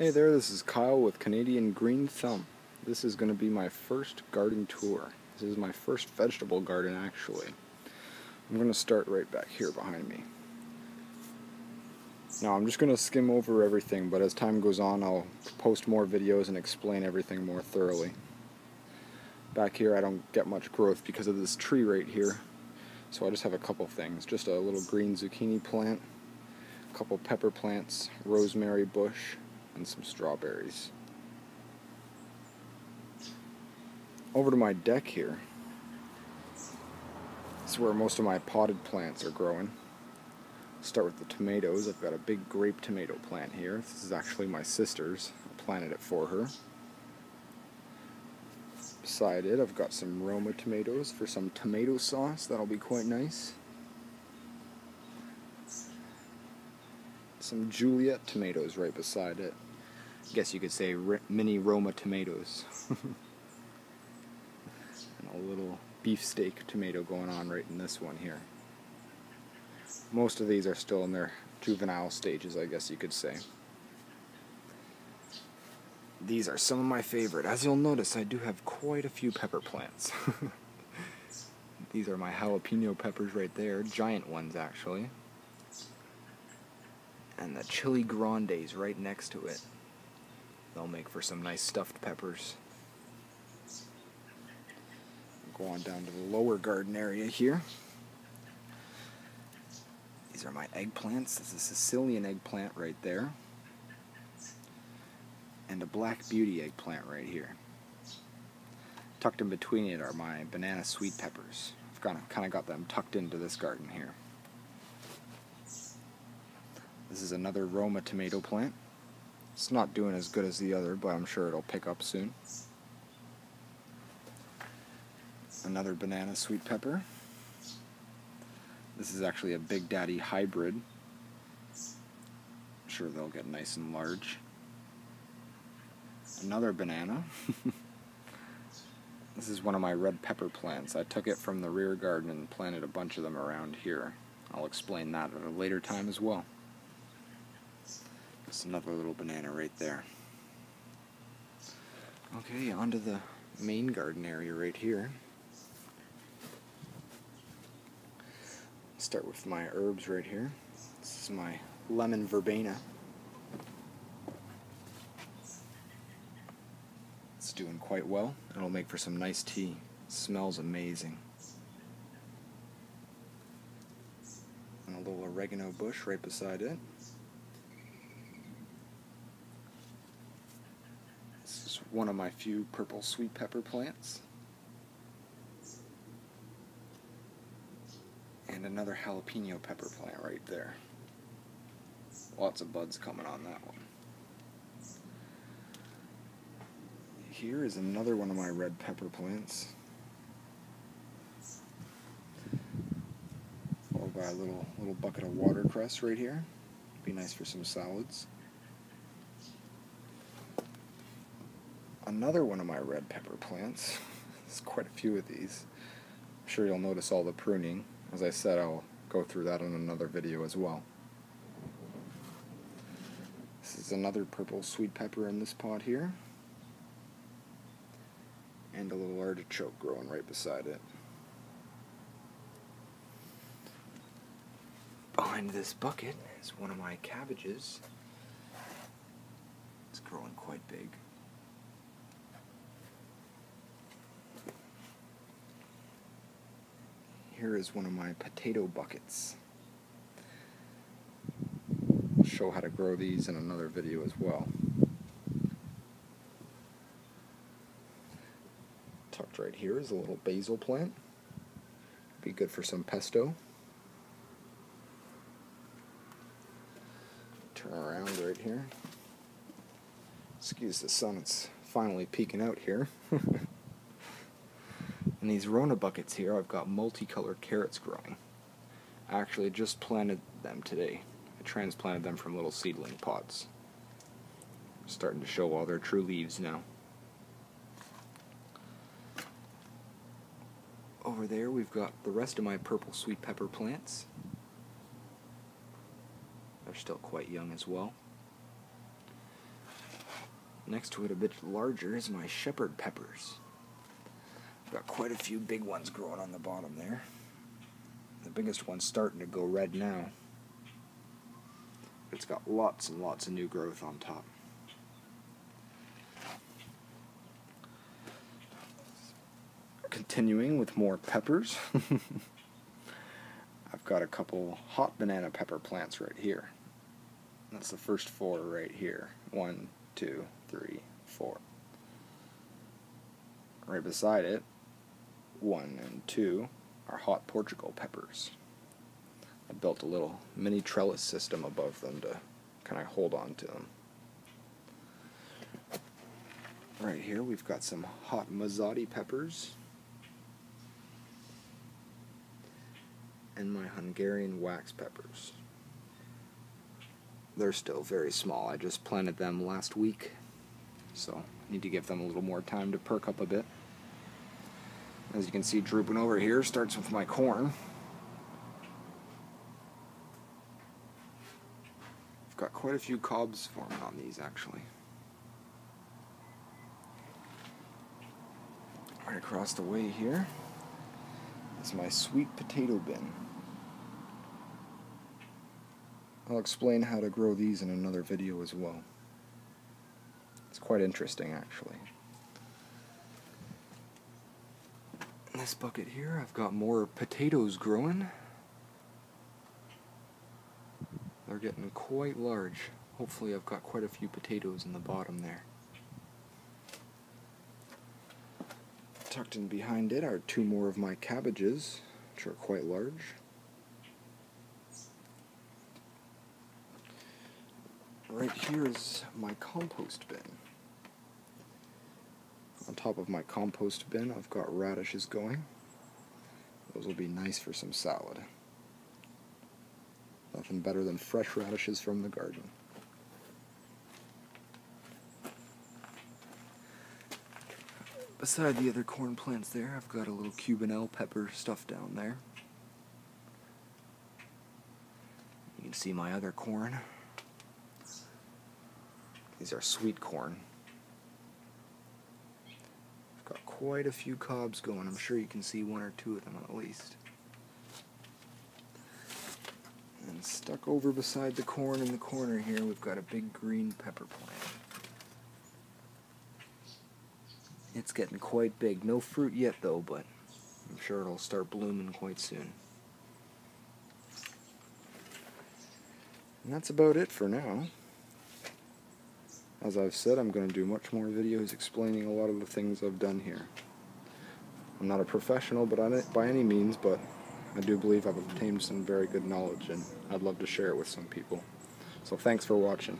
Hey there, this is Kyle with Canadian Green Thumb. This is going to be my first garden tour. This is my first vegetable garden, actually. I'm going to start right back here behind me. Now, I'm just going to skim over everything, but as time goes on, I'll post more videos and explain everything more thoroughly. Back here, I don't get much growth because of this tree right here, so I just have a couple things. Just a little green zucchini plant, a couple pepper plants, rosemary bush, and some strawberries. Over to my deck here. This is where most of my potted plants are growing. Start with the tomatoes. I've got a big grape tomato plant here. This is actually my sister's. I planted it for her. Beside it, I've got some Roma tomatoes for some tomato sauce. That'll be quite nice. Some Juliet tomatoes right beside it. I guess you could say mini Roma tomatoes. And a little beefsteak tomato going on right in this one here. Most of these are still in their juvenile stages, I guess you could say. These are some of my favorite. As you'll notice, I do have quite a few pepper plants. These are my jalapeno peppers right there, giant ones actually. And the chili grandes right next to it. They'll make for some nice stuffed peppers. Go on down to the lower garden area here. These are my eggplants. This is a Sicilian eggplant right there. And a Black Beauty eggplant right here. Tucked in between it are my banana sweet peppers. I've kind of got them tucked into this garden here. This is another Roma tomato plant. It's not doing as good as the other, but I'm sure it'll pick up soon. Another banana sweet pepper. This is actually a Big Daddy hybrid. I'm sure they'll get nice and large. Another banana. This is one of my red pepper plants. I took it from the rear garden and planted a bunch of them around here. I'll explain that at a later time as well. Just another little banana right there. Okay, onto the main garden area right here. Start with my herbs right here. This is my lemon verbena. It's doing quite well. It'll make for some nice tea. It smells amazing. And a little oregano bush right beside it. This is one of my few purple sweet pepper plants. And another jalapeno pepper plant right there. Lots of buds coming on that one. Here is another one of my red pepper plants. Followed by a little bucket of watercress right here. Be nice for some salads. Another one of my red pepper plants. There's quite a few of these. I'm sure you'll notice all the pruning. As I said, I'll go through that in another video as well. This is another purple sweet pepper in this pot here. And a little artichoke growing right beside it. Behind this bucket is one of my cabbages. It's growing quite big. Here is one of my potato buckets. I'll show how to grow these in another video as well. Tucked right here is a little basil plant. Be good for some pesto. Turn around right here. Excuse the sun, it's finally peeking out here. In these Rona buckets here, I've got multicolored carrots growing. I actually just planted them today. I transplanted them from little seedling pots. Starting to show all their true leaves now. Over there we've got the rest of my purple sweet pepper plants. They're still quite young as well. Next to it, a bit larger, is my shepherd peppers. I've got quite a few big ones growing on the bottom there. The biggest one's starting to go red now. It's got lots and lots of new growth on top. Continuing with more peppers. I've got a couple hot banana pepper plants right here. That's the first 4 right here. 1, 2, 3, 4. Right beside it, 1 and 2 are hot Portugal peppers. I built a little mini trellis system above them to kind of hold on to them. Right here we've got some hot Mazzotti peppers and my Hungarian wax peppers. They're still very small. I just planted them last week, so I need to give them a little more time to perk up a bit. As you can see, drooping over here starts with my corn. I've got quite a few cobs forming on these actually. Right across the way here is my sweet potato bin. I'll explain how to grow these in another video as well. It's quite interesting actually. In this bucket here I've got more potatoes growing. They're getting quite large. Hopefully I've got quite a few potatoes in the bottom there. Tucked in behind it are 2 more of my cabbages, which are quite large. Right here is my compost bin. On top of my compost bin I've got radishes going. Those will be nice for some salad. Nothing better than fresh radishes from the garden. Beside the other corn plants there, I've got a little Cubanelle pepper stuff down there. You can see my other corn. These are sweet corn. I've got quite a few cobs going. I'm sure you can see 1 or 2 of them at least. And stuck over beside the corn in the corner here, we've got a big green pepper plant. It's getting quite big. No fruit yet though, but I'm sure it'll start blooming quite soon. And that's about it for now. As I've said, I'm going to do much more videos explaining a lot of the things I've done here. I'm not a professional by any means, but I do believe I've obtained some very good knowledge, and I'd love to share it with some people. So thanks for watching.